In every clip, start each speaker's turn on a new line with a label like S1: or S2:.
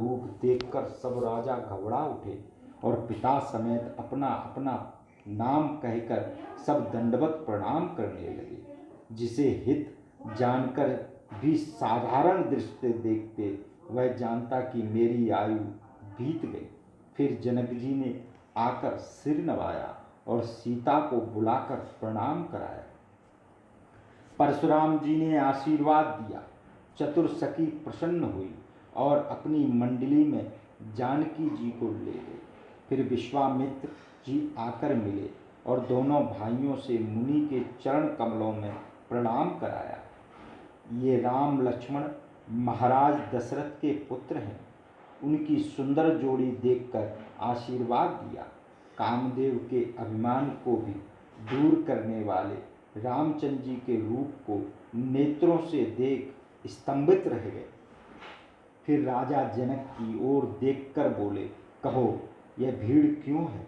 S1: रूप देखकर सब राजा घबरा उठे और पिता समेत अपना अपना नाम कहकर सब दंडवत प्रणाम करने लगे। जिसे हित जानकर भी साधारण दृष्टि से देखते वह जानता कि मेरी आयु बीत गई। फिर जनक जी ने आकर सिर नवाया और सीता को बुलाकर प्रणाम कराया। परशुराम जी ने आशीर्वाद दिया। चतुर सखी प्रसन्न हुई और अपनी मंडली में जानकी जी को ले गए। फिर विश्वामित्र जी आकर मिले और दोनों भाइयों से मुनि के चरण कमलों में प्रणाम कराया। ये राम लक्ष्मण महाराज दशरथ के पुत्र हैं। उनकी सुंदर जोड़ी देखकर आशीर्वाद दिया। कामदेव के अभिमान को भी दूर करने वाले रामचंद्र जी के रूप को नेत्रों से देख स्तंभित रह गए। फिर राजा जनक की ओर देखकर बोले, कहो यह भीड़ क्यों है?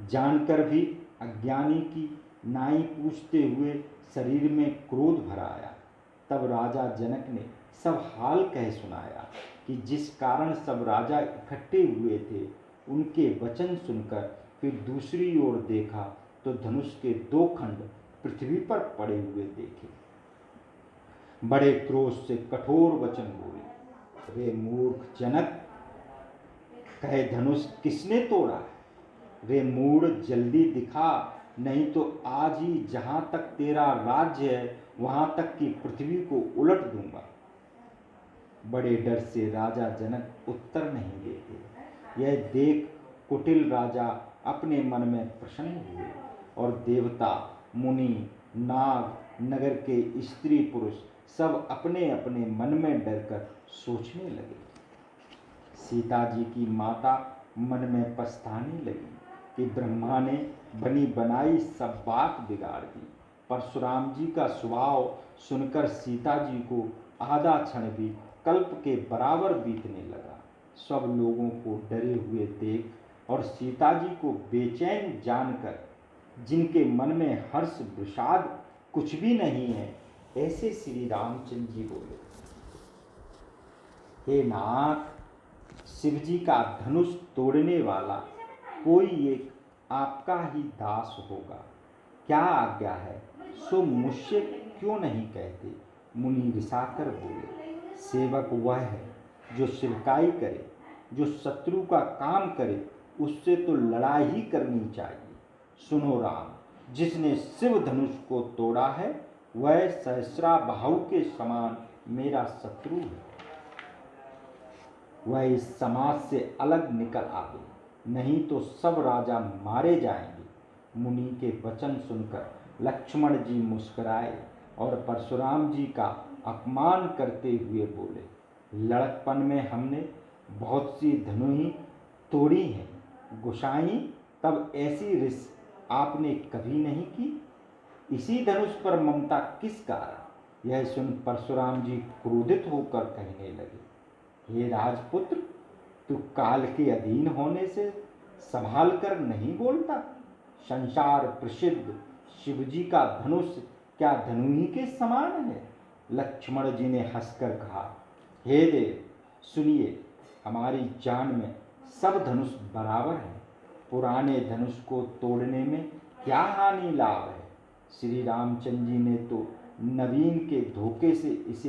S1: जानकर भी अज्ञानी की नाई पूछते हुए शरीर में क्रोध भर आया। तब राजा जनक ने सब हाल कह सुनाया कि जिस कारण सब राजा इकट्ठे हुए थे। उनके वचन सुनकर फिर दूसरी ओर देखा तो धनुष के 2 खंड पृथ्वी पर पड़े हुए देखे। बड़े क्रोध से कठोर वचन बोले, रे मूर्ख जनक, कहे धनुष किसने तोड़ा? रे मूढ़, जल्दी दिखा, नहीं तो आज ही जहां तक तेरा राज्य है वहां तक की पृथ्वी को उलट दूंगा। बड़े डर से राजा जनक उत्तर नहीं देते। यह देख कुटिल राजा अपने मन में प्रसन्न हुए और देवता, मुनि, नाग, नगर के स्त्री पुरुष सब अपने अपने मन में डरकर सोचने लगे। सीता जी की माता मन में पछताने लगी कि ब्रह्मा ने बनी बनाई सब बात बिगाड़ दी। परशुराम जी का स्वभाव सुनकर सीता जी को आधा क्षण भी कल्प के बराबर बीतने लगा। सब लोगों को डरे हुए देख और सीता जी को बेचैन जानकर, जिनके मन में हर्ष विषाद कुछ भी नहीं है, ऐसे श्री रामचंद्र जी बोले, हे नाथ, शिव जी का धनुष तोड़ने वाला कोई एक आपका ही दास होगा। क्या आज्ञा है सो मुझसे क्यों नहीं कहते? मुनि रिसाकर बोले, सेवक वह है जो शिवकाई करे, जो शत्रु का काम करे, उससे तो लड़ाई ही करनी चाहिए। सुनो राम, जिसने शिव धनुष को तोड़ा है वह सहस्रा बाहु के समान मेरा शत्रु है। वह इस समाज से अलग निकल आवे, नहीं तो सब राजा मारे जाएंगे। मुनि के वचन सुनकर लक्ष्मण जी मुस्कुराए और परशुराम जी का अपमान करते हुए बोले, लड़कपन में हमने बहुत सी धनुही तोड़ी हैं गोसाई, तब ऐसी रिस आपने कभी नहीं की। इसी धनुष पर ममता किस कारण? यह सुन परशुराम जी क्रोधित होकर कहने लगे, हे राजपुत्र, तू काल के अधीन होने से संभाल कर नहीं बोलता? संसार प्रसिद्ध शिवजी का धनुष क्या धनुही के समान है? लक्ष्मण जी ने हंसकर कहा, हे देव सुनिए, हमारी जान में सब धनुष बराबर है। पुराने धनुष को तोड़ने में क्या हानि लाभ है? श्री रामचंद्र जी ने तो नवीन के धोखे से इसे